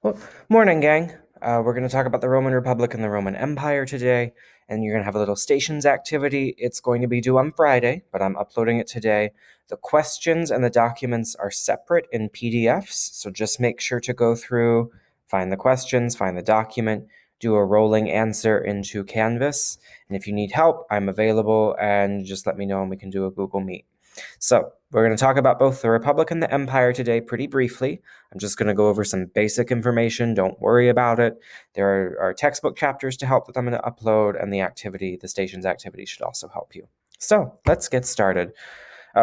Well, morning, gang. We're going to talk about the Roman Republic and the Roman Empire today, and you're going to have a little stations activity. It's going to be due on Friday, but I'm uploading it today. The questions and the documents are separate in PDFs, so just make sure to go through, find the questions, find the document, do a rolling answer into Canvas, and if you need help, I'm available, and just let me know and we can do a Google Meet. So, we're going to talk about both the Republic and the Empire today pretty briefly. I'm just going to go over some basic information. Don't worry about it. There are textbook chapters to help that I'm going to upload, and the station's activity should also help you. So let's get started.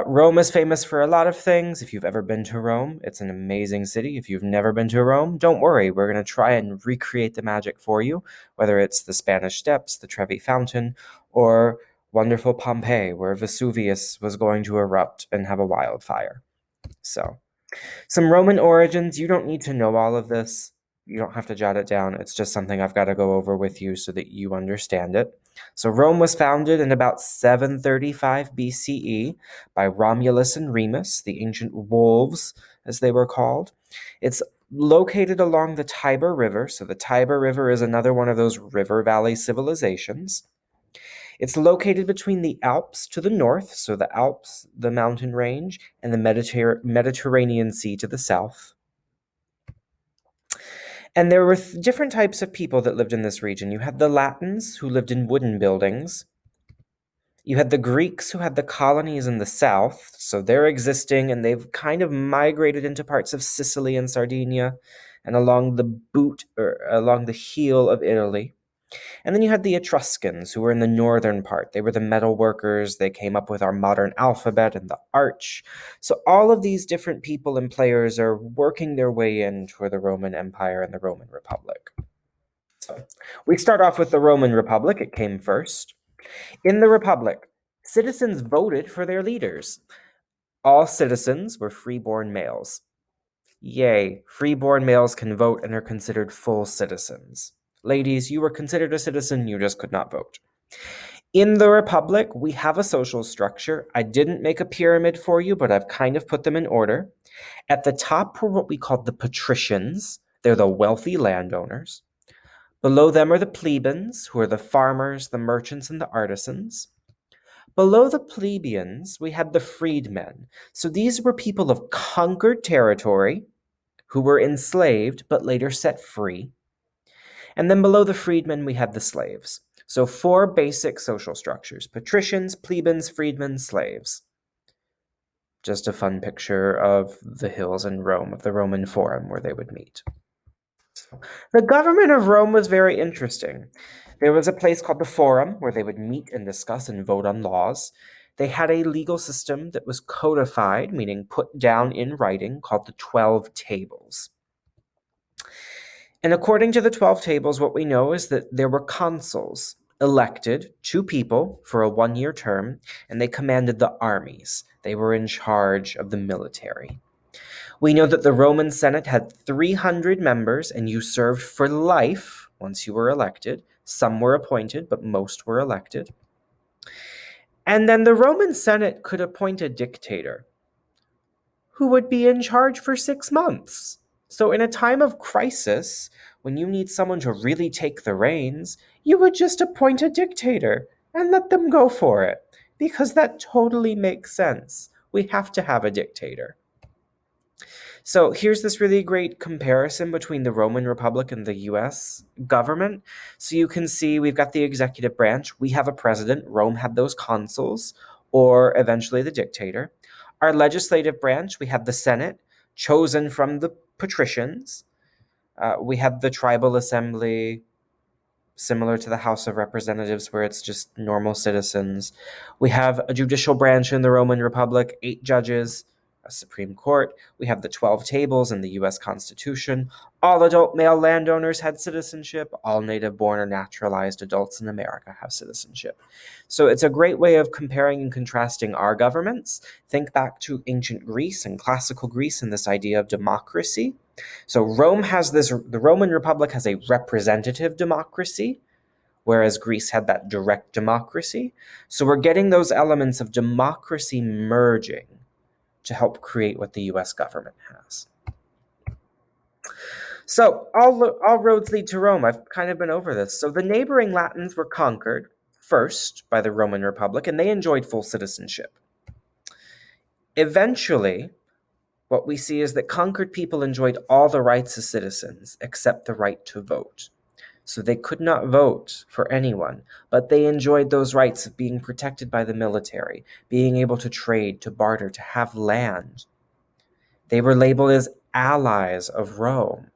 Rome is famous for a lot of things. If you've ever been to Rome, it's an amazing city. If you've never been to Rome, don't worry. We're going to try and recreate the magic for you, whether it's the Spanish Steps, the Trevi Fountain, or wonderful Pompeii, where Vesuvius was going to erupt and have a wildfire. So, some Roman origins. You don't need to know all of this. You don't have to jot it down. It's just something I've got to go over with you so that you understand it. So, Rome was founded in about 735 BCE by Romulus and Remus, the ancient wolves, as they were called. It's located along the Tiber River. So, the Tiber River is another one of those river valley civilizations. It's located between the Alps to the north, so the Alps, the mountain range, and the Mediterranean Sea to the south. And there were different types of people that lived in this region. You had the Latins, who lived in wooden buildings. You had the Greeks, who had the colonies in the south, so they're existing, and they've kind of migrated into parts of Sicily and Sardinia, and along the heel of Italy. And then you had the Etruscans, who were in the northern part. They were the metal workers. They came up with our modern alphabet and the arch. So all of these different people and players are working their way in toward the Roman Empire and the Roman Republic. So we start off with the Roman Republic. It came first. In the Republic, citizens voted for their leaders. All citizens were freeborn males. Yay, freeborn males can vote and are considered full citizens. Ladies, you were considered a citizen, you just could not vote. In the Republic, we have a social structure. I didn't make a pyramid for you, but I've kind of put them in order. At the top were what we call the patricians. They're the wealthy landowners. Below them are the plebeians, who are the farmers, the merchants, and the artisans. Below the plebeians, we had the freedmen. So these were people of conquered territory who were enslaved but later set free. And then below the freedmen, we had the slaves. So four basic social structures: patricians, plebeians, freedmen, slaves. Just a fun picture of the hills in Rome, of the Roman Forum where they would meet. So, the government of Rome was very interesting. There was a place called the Forum where they would meet and discuss and vote on laws. They had a legal system that was codified, meaning put down in writing, called the 12 Tables. And according to the 12 Tables, what we know is that there were consuls elected, two people for a 1-year term, and they commanded the armies. They were in charge of the military. We know that the Roman Senate had 300 members, and you served for life once you were elected. Some were appointed, but most were elected. And then the Roman Senate could appoint a dictator who would be in charge for 6 months. So, in a time of crisis, when you need someone to really take the reins, you would just appoint a dictator and let them go for it, because that totally makes sense. We have to have a dictator. So here's this really great comparison between the Roman Republic and the US government. So you can see we've got the executive branch. We have a president. Rome had those consuls, or eventually the dictator. Our legislative branch, we have the Senate, chosen from the patricians. We have the tribal assembly, similar to the House of Representatives, where it's just normal citizens. We have a judicial branch in the Roman Republic, 8 judges, a Supreme Court. We have the 12 Tables in the US Constitution. All adult male landowners had citizenship. All native-born or naturalized adults in America have citizenship. So it's a great way of comparing and contrasting our governments. Think back to ancient Greece and classical Greece and this idea of democracy. So the Roman Republic has a representative democracy, whereas Greece had that direct democracy. So we're getting those elements of democracy merging to help create what the US government has. So all roads lead to Rome. I've kind of been over this. So the neighboring Latins were conquered first by the Roman Republic, and they enjoyed full citizenship. Eventually, what we see is that conquered people enjoyed all the rights as citizens except the right to vote. So they could not vote for anyone, but they enjoyed those rights of being protected by the military, being able to trade, to barter, to have land. They were labeled as allies of Rome.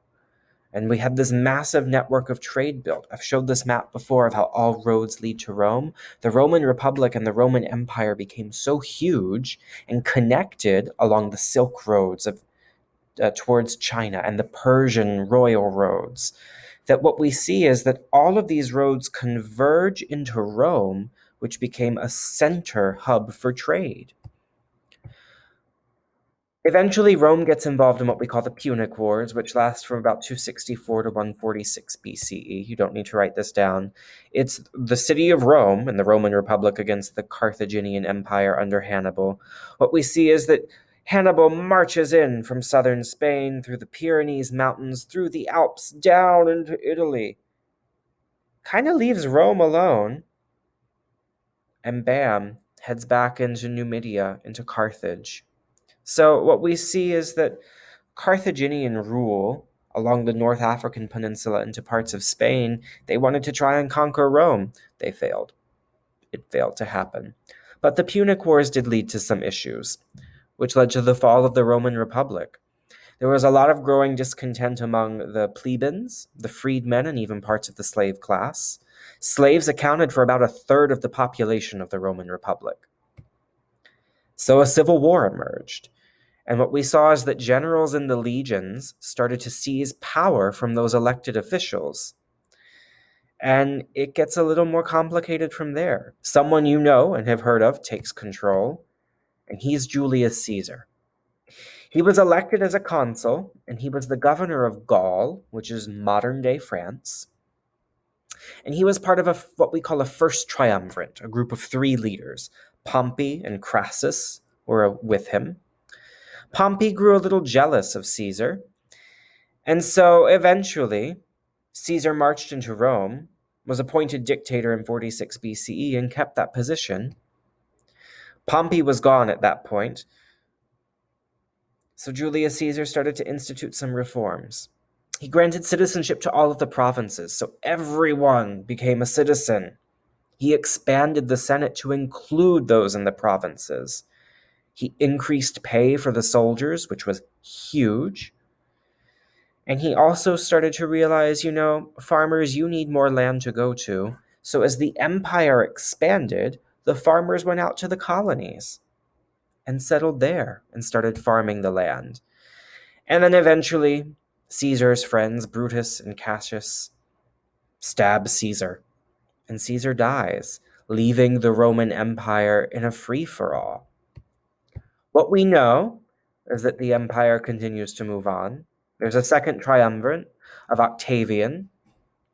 And we had this massive network of trade built. I've showed this map before of how all roads lead to Rome. The Roman Republic and the Roman Empire became so huge and connected along the Silk Roads towards China and the Persian royal roads, that what we see is that all of these roads converge into Rome, which became a center hub for trade. Eventually, Rome gets involved in what we call the Punic Wars, which last from about 264 to 146 BCE. You don't need to write this down. It's the city of Rome and the Roman Republic against the Carthaginian Empire under Hannibal. What we see is that Hannibal marches in from southern Spain, through the Pyrenees Mountains, through the Alps, down into Italy. Kind of leaves Rome alone, and bam, heads back into Numidia, into Carthage. So what we see is that Carthaginian rule along the North African peninsula into parts of Spain, they wanted to try and conquer Rome. They failed. It failed to happen. But the Punic Wars did lead to some issues, which led to the fall of the Roman Republic. There was a lot of growing discontent among the plebeians, the freedmen, and even parts of the slave class. Slaves accounted for about a third of the population of the Roman Republic. So a civil war emerged. And what we saw is that generals in the legions started to seize power from those elected officials. And it gets a little more complicated from there. Someone you know and have heard of takes control, and he's Julius Caesar. He was elected as a consul, and he was the governor of Gaul, which is modern-day France. And he was part of what we call a first triumvirate, a group of 3 leaders. Pompey and Crassus were with him. Pompey grew a little jealous of Caesar, and so eventually Caesar marched into Rome, was appointed dictator in 46 BCE, and kept that position. Pompey was gone at that point, so Julius Caesar started to institute some reforms. He granted citizenship to all of the provinces, so everyone became a citizen. He expanded the Senate to include those in the provinces. He increased pay for the soldiers, which was huge. And he also started to realize, farmers, you need more land to go to. So as the empire expanded, the farmers went out to the colonies and settled there and started farming the land. And then eventually, Caesar's friends, Brutus and Cassius, stab Caesar. And Caesar dies, leaving the Roman Empire in a free-for-all. What we know is that the empire continues to move on. There's a second triumvirate of Octavian,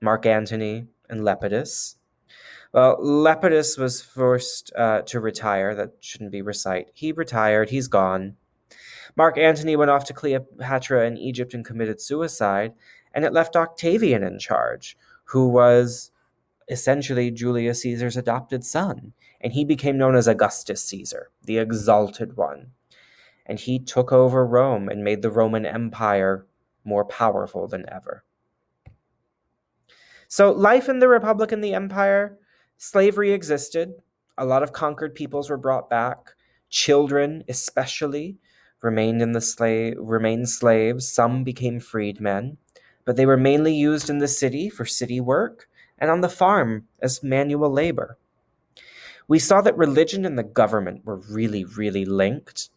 Mark Antony, and Lepidus. Well, Lepidus was forced to retire. That shouldn't be recite. He retired. He's gone. Mark Antony went off to Cleopatra in Egypt and committed suicide, and it left Octavian in charge, who was essentially Julius Caesar's adopted son. And he became known as Augustus Caesar, the exalted one. And he took over Rome and made the Roman Empire more powerful than ever. So life in the Republic and the Empire, slavery existed. A lot of conquered peoples were brought back. Children, especially, remained slaves. Some became freedmen, but they were mainly used in the city for city work and on the farm as manual labor. We saw that religion and the government were really, really linked,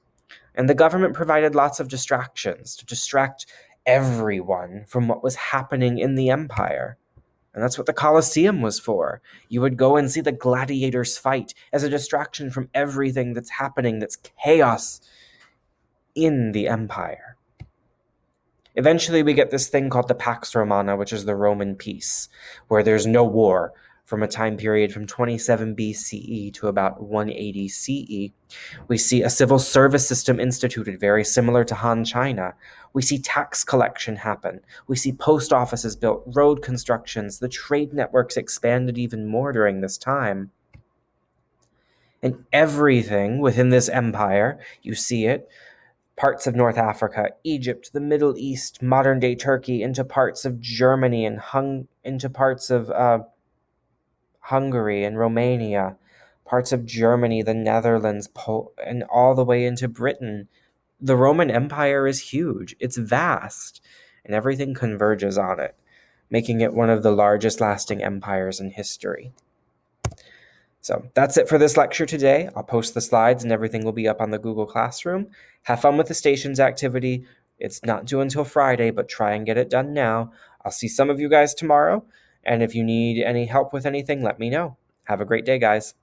and the government provided lots of distractions to distract everyone from what was happening in the empire. And that's what the Colosseum was for. You would go and see the gladiators fight as a distraction from everything that's happening, that's chaos in the empire. Eventually, we get this thing called the Pax Romana, which is the Roman peace, where there's no war from a time period from 27 BCE to about 180 CE. We see a civil service system instituted, very similar to Han China. We see tax collection happen. We see post offices built, road constructions, the trade networks expanded even more during this time. And everything within this empire, you see it, parts of North Africa, Egypt, the Middle East, modern-day Turkey, into parts of Germany and into parts of Hungary and Romania, parts of Germany, the Netherlands, and all the way into Britain. The Roman Empire is huge. It's vast, and everything converges on it, making it one of the largest lasting empires in history. So that's it for this lecture today. I'll post the slides and everything will be up on the Google Classroom. Have fun with the stations activity. It's not due until Friday, but try and get it done now. I'll see some of you guys tomorrow. And if you need any help with anything, let me know. Have a great day, guys.